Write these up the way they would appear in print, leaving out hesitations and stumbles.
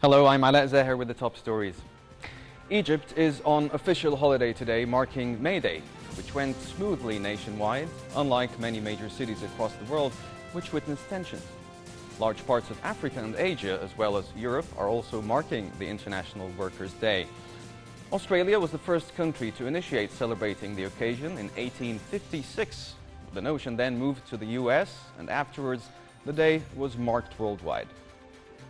Hello, I'm Alaa Zaher with the top stories. Egypt is on official holiday today, marking May Day, which went smoothly nationwide, unlike many major cities across the world, which witnessed tensions. Large parts of Africa and Asia, as well as Europe, are also marking the International Workers' Day. Australia was the first country to initiate celebrating the occasion in 1856. The notion then moved to the US, and afterwards the day was marked worldwide.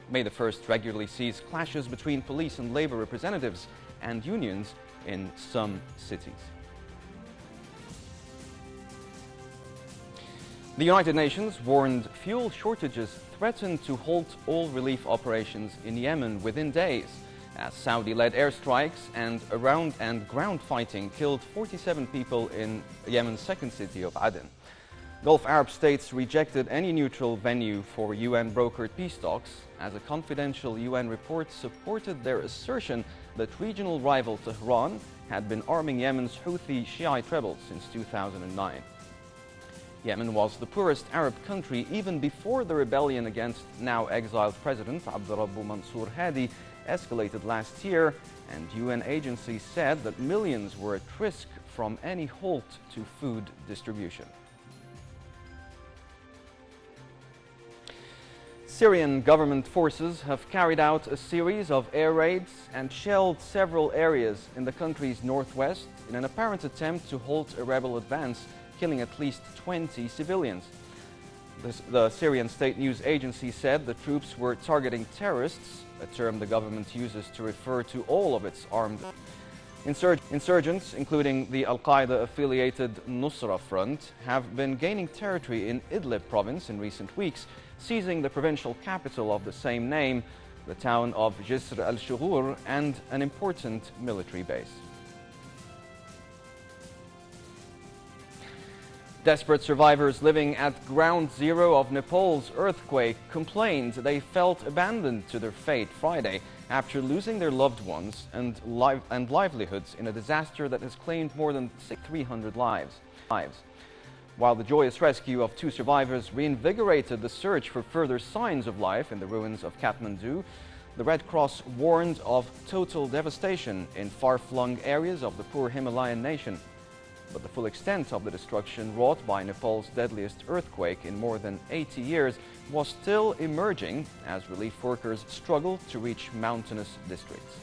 May the 1st regularly sees clashes between police and labor representatives and unions in some cities. The United Nations warned fuel shortages threatened to halt all relief operations in Yemen within days, as Saudi-led airstrikes and ground fighting killed 47 people in Yemen's second city of Aden. Gulf Arab states rejected any neutral venue for UN-brokered peace talks, as a confidential UN report supported their assertion that regional rival Tehran had been arming Yemen's Houthi Shiite rebels since 2009. Yemen was the poorest Arab country even before the rebellion against now exiled President Abdurrabbu Mansour Hadi escalated last year, and UN agencies said that millions were at risk from any halt to food distribution. Syrian government forces have carried out a series of air raids and shelled several areas in the country's northwest in an apparent attempt to halt a rebel advance, killing at least 20 civilians. The Syrian state news agency said the troops were targeting terrorists, a term the government uses to refer to all of its armed insurgents, including the Al-Qaeda-affiliated Nusra Front, have been gaining territory in Idlib province in recent weeks, seizing the provincial capital of the same name, the town of Jisr al-Shughur, and an important military base. Desperate survivors living at ground zero of Nepal's earthquake complained they felt abandoned to their fate Friday after losing their loved ones and livelihoods in a disaster that has claimed more than 300 lives. While the joyous rescue of 2 survivors reinvigorated the search for further signs of life in the ruins of Kathmandu, the Red Cross warned of total devastation in far-flung areas of the poor Himalayan nation. But the full extent of the destruction wrought by Nepal's deadliest earthquake in more than 80 years was still emerging as relief workers struggled to reach mountainous districts.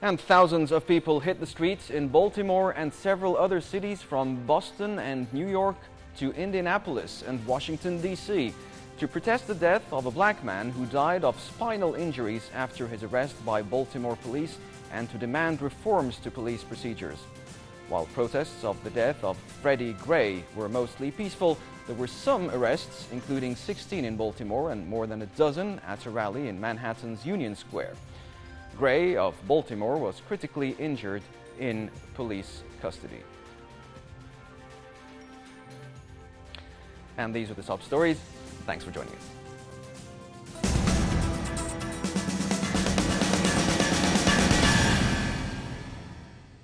And thousands of people hit the streets in Baltimore and several other cities from Boston and New York to Indianapolis and Washington, D.C. to protest the death of a black man who died of spinal injuries after his arrest by Baltimore police and to demand reforms to police procedures. While protests of the death of Freddie Gray were mostly peaceful, there were some arrests, including 16 in Baltimore and more than a dozen at a rally in Manhattan's Union Square. Gray of Baltimore was critically injured in police custody. And these are the top stories. Thanks for joining us.